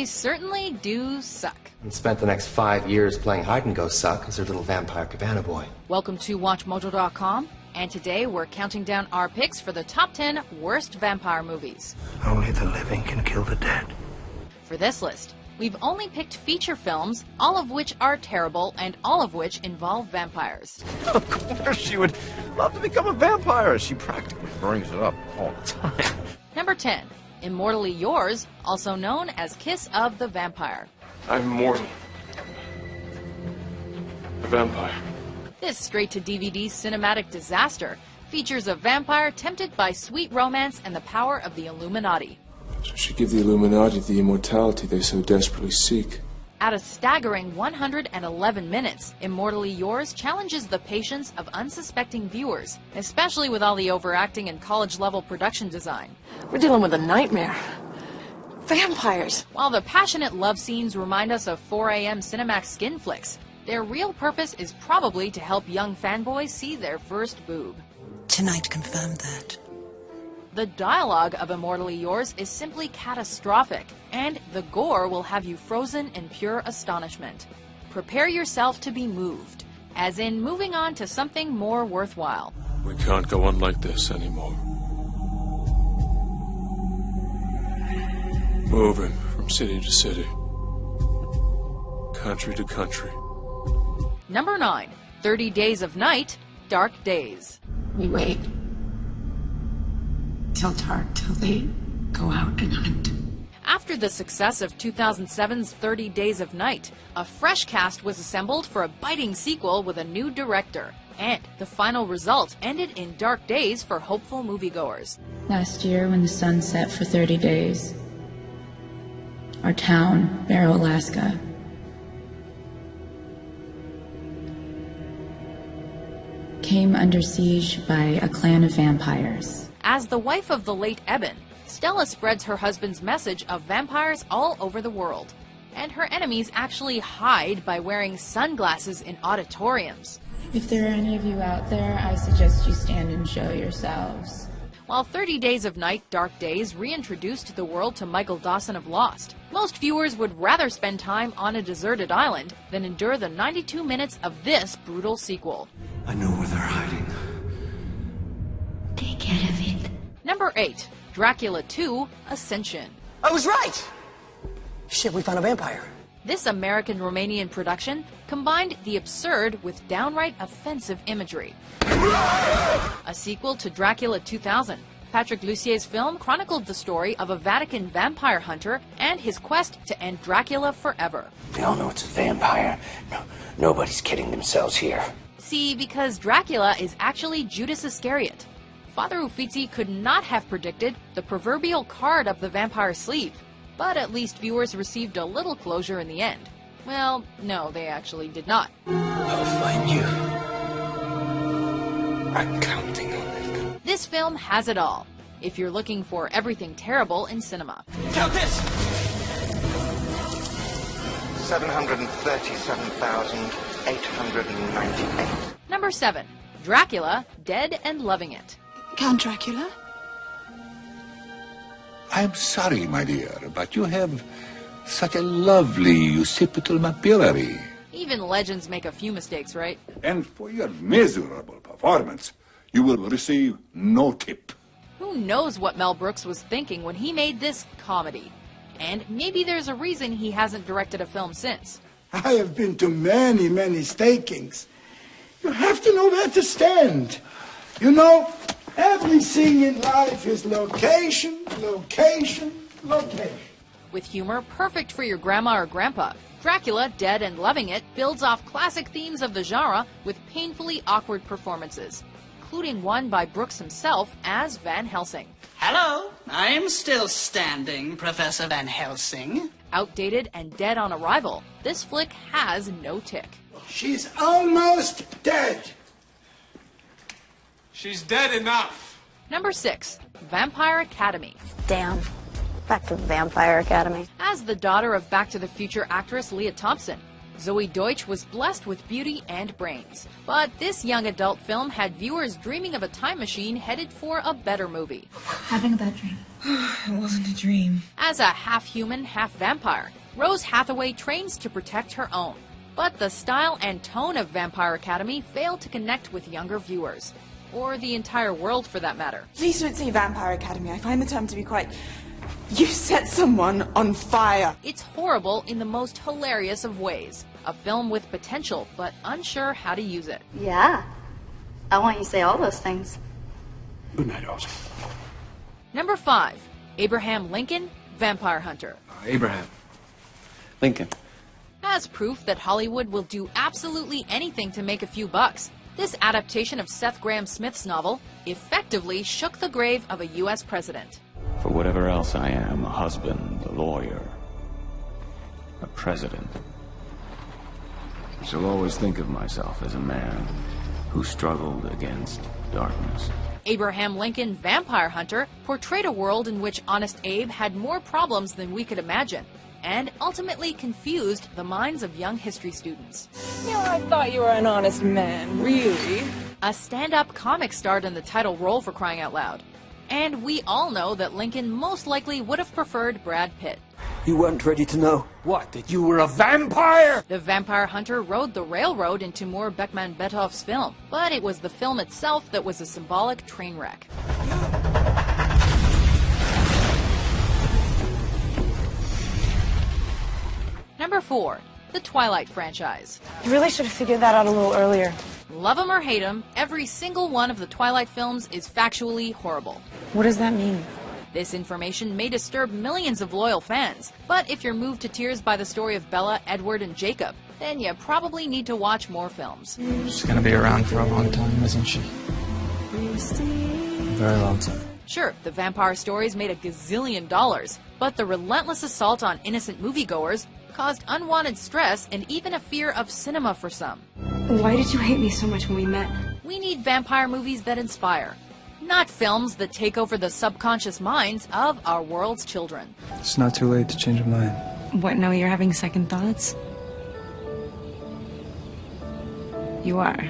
certainly do suck. And spent the next 5 years playing hide-and-go-suck as their little vampire cabana boy. Welcome to WatchMojo.com, and today we're counting down our picks for the top 10 worst vampire movies. Only the living can kill the dead. For this list, we've only picked feature films, all of which are terrible and all of which involve vampires. Of course she would love to become a vampire. She practically brings it up all the time. Number 10, Immortally Yours, also known as Kiss of the Vampire. I'm immortal. A vampire. This straight-to-DVD cinematic disaster features a vampire tempted by sweet romance and the power of the Illuminati. So she give the Illuminati the immortality they so desperately seek. At a staggering 111 minutes, Immortally Yours challenges the patience of unsuspecting viewers, especially with all the overacting and college-level production design. We're dealing with a nightmare. Vampires. While the passionate love scenes remind us of 4 a.m. Cinemax skin flicks, their real purpose is probably to help young fanboys see their first boob. Tonight confirmed that. The dialogue of Immortally Yours is simply catastrophic, and the gore will have you frozen in pure astonishment. Prepare yourself to be moved, as in moving on to something more worthwhile. We can't go on like this anymore. Moving from city to city, country to country. Number 9, 30 Days of Night, Dark Days. We wait till dark, till they go out and hunt. After the success of 2007's 30 Days of Night, a fresh cast was assembled for a biting sequel with a new director. And the final result ended in dark days for hopeful moviegoers. Last year, when the sun set for 30 days, our town, Barrow, Alaska, came under siege by a clan of vampires. As the wife of the late Eben, Stella spreads her husband's message of vampires all over the world. And her enemies actually hide by wearing sunglasses in auditoriums. If there are any of you out there, I suggest you stand and show yourselves. While 30 Days of Night, Dark Days reintroduced the world to Michael Dawson of Lost, most viewers would rather spend time on a deserted island than endure the 92 minutes of this brutal sequel. I know where they're hiding. Take care of it. Number 8, Dracula II, Ascension. I was right! Shit, we found a vampire. This American-Romanian production combined the absurd with downright offensive imagery. A sequel to Dracula 2000, Patrick Lucier's film chronicled the story of a Vatican vampire hunter and his quest to end Dracula forever. We all know it's a vampire. No, nobody's kidding themselves here. See, because Dracula is actually Judas Iscariot. Father Uffizi could not have predicted the proverbial card up the vampire's sleeve, but at least viewers received a little closure in the end. Well, no, they actually did not. I'll find you. I'm counting on it. This film has it all, if you're looking for everything terrible in cinema. Count this! 737,898. Number 7, Dracula, Dead and Loving It. Count Dracula? I'm sorry, my dear, but you have such a lovely occipital mapillary. Even legends make a few mistakes, right? And for your miserable performance, you will receive no tip. Who knows what Mel Brooks was thinking when he made this comedy? And maybe there's a reason he hasn't directed a film since. I have been to many, many stakings. You have to know where to stand. You know, everything in life is location, location, location. With humor perfect for your grandma or grandpa, Dracula, Dead and Loving It builds off classic themes of the genre with painfully awkward performances, including one by Brooks himself as Van Helsing. Hello, I'm still standing, Professor Van Helsing. Outdated and dead on arrival, this flick has no tick. She's almost dead. She's dead enough. Number 6, Vampire Academy. Damn. Back to the Vampire Academy. As the daughter of Back to the Future actress Leah Thompson, Zoe Deutsch was blessed with beauty and brains. But this young adult film had viewers dreaming of a time machine headed for a better movie. Having a bad dream. It wasn't a dream. As a half-human, half-vampire, Rose Hathaway trains to protect her own. But the style and tone of Vampire Academy failed to connect with younger viewers. Or the entire world, for that matter. Please don't say Vampire Academy. I find the term to be quite... You set someone on fire. It's horrible in the most hilarious of ways. A film with potential, but unsure how to use it. Yeah. I want you to say all those things. Good night, Rose. Number 5. Abraham Lincoln, Vampire Hunter. Abraham Lincoln. As proof that Hollywood will do absolutely anything to make a few bucks, this adaptation of Seth Grahame-Smith's novel effectively shook the grave of a U.S. president. For whatever else I am, a husband, a lawyer, a president, I shall always think of myself as a man who struggled against darkness. Abraham Lincoln, Vampire Hunter, portrayed a world in which Honest Abe had more problems than we could imagine, and ultimately confused the minds of young history students. I thought you were an honest man, really. A stand-up comic starred in the title role, for crying out loud. And we all know that Lincoln most likely would have preferred Brad Pitt. You weren't ready to know. What, that you were a vampire? The Vampire Hunter rode the railroad into more Beckman-Beethoven's film, but it was the film itself that was a symbolic train wreck. Number 4. The Twilight franchise. You really should have figured that out a little earlier. Love 'em or hate 'em, every single one of the Twilight films is factually horrible. What does that mean? This information may disturb millions of loyal fans, but if you're moved to tears by the story of Bella, Edward, and Jacob, then you probably need to watch more films. She's gonna be around for a long time, isn't she? Very long time. Sure, the vampire stories made a gazillion dollars, but the relentless assault on innocent moviegoers caused unwanted stress and even a fear of cinema for some. Why did you hate me so much when we met? We need vampire movies that inspire, not films that take over the subconscious minds of our world's children. It's not too late to change your mind. What, now you're having second thoughts? You are.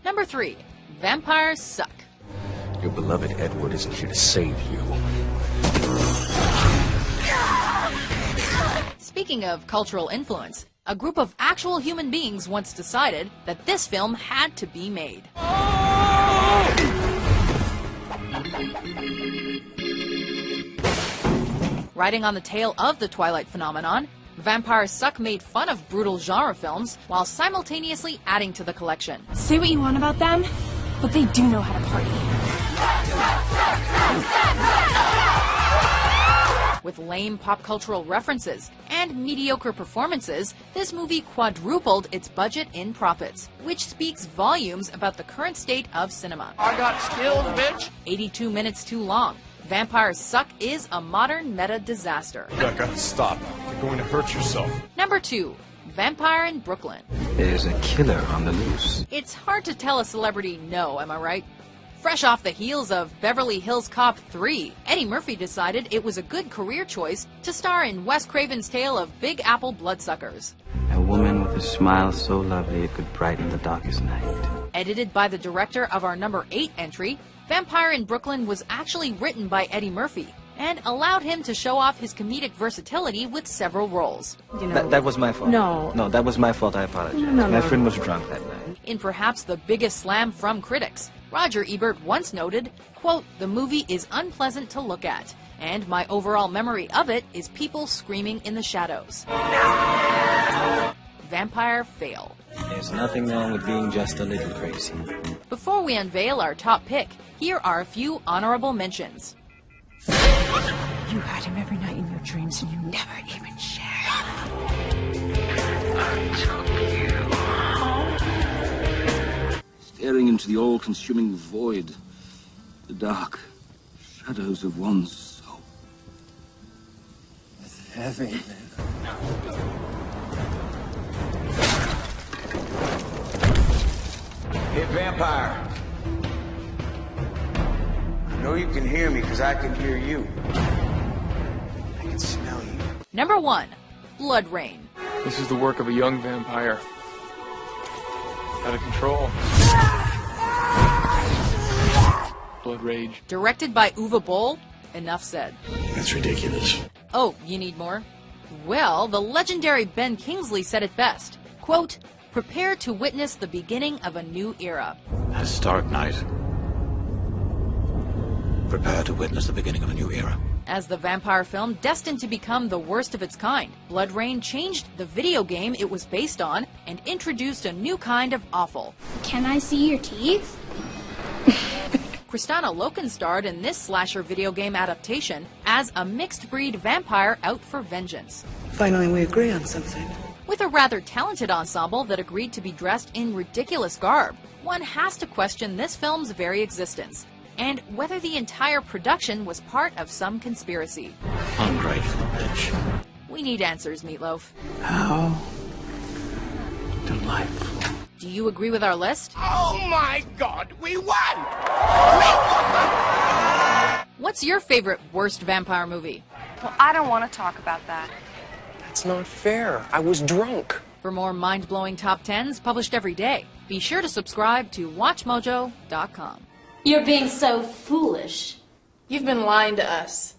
Number 3. Vampires suck. Your beloved Edward isn't here to save you. Speaking of cultural influence, a group of actual human beings once decided that this film had to be made. Riding on the tail of the Twilight phenomenon, Vampires Suck made fun of brutal genre films while simultaneously adding to the collection. Say what you want about them, but they do know how to party. With lame pop cultural references and mediocre performances, this movie quadrupled its budget in profits, which speaks volumes about the current state of cinema. I got skills, bitch! 82 minutes too long, Vampires Suck is a modern meta disaster. You gotta stop. You're going to hurt yourself. Number 2. Vampire in Brooklyn. There's a killer on the loose. It's hard to tell a celebrity no, am I right? Fresh off the heels of Beverly Hills Cop 3, Eddie Murphy decided it was a good career choice to star in Wes Craven's tale of Big Apple Bloodsuckers. A woman with a smile so lovely it could brighten the darkest night. Edited by the director of our number 8 entry, Vampire in Brooklyn was actually written by Eddie Murphy and allowed him to show off his comedic versatility with several roles. You know, that was my fault. No, that was my fault. I apologize. My friend was drunk that night. In perhaps the biggest slam from critics, Roger Ebert once noted, quote, "The movie is unpleasant to look at, and my overall memory of it is people screaming in the shadows." Vampire fail. There's nothing wrong with being just a little crazy. Before we unveil our top pick, here are a few honorable mentions. You had him every night in your dreams and you never even shared. Staring into the all-consuming void, the dark shadows of one's soul. It's heavy, man. Hey, vampire. I know you can hear me because I can hear you. I can smell you. Number 1. BloodRayne. This is the work of a young vampire. Out of control. Blood rage. Directed by Uwe Boll? Enough said. That's ridiculous. Oh, you need more? Well, the legendary Ben Kingsley said it best. Quote, "Prepare to witness the beginning of a new era." A stark night. Prepare to witness the beginning of a new era. As the vampire film destined to become the worst of its kind, BloodRayne changed the video game it was based on and introduced a new kind of awful. Can I see your teeth? Kristanna Loken starred in this slasher video game adaptation as a mixed-breed vampire out for vengeance. Finally, we agree on something. With a rather talented ensemble that agreed to be dressed in ridiculous garb, one has to question this film's very existence, and whether the entire production was part of some conspiracy. Ungrateful bitch. We need answers, Meatloaf. How delightful. Do you agree with our list? Oh my God, we won! What's your favorite worst vampire movie? Well, I don't want to talk about that. That's not fair. I was drunk. For more mind-blowing top 10s published every day, be sure to subscribe to WatchMojo.com. You're being so foolish. You've been lying to us.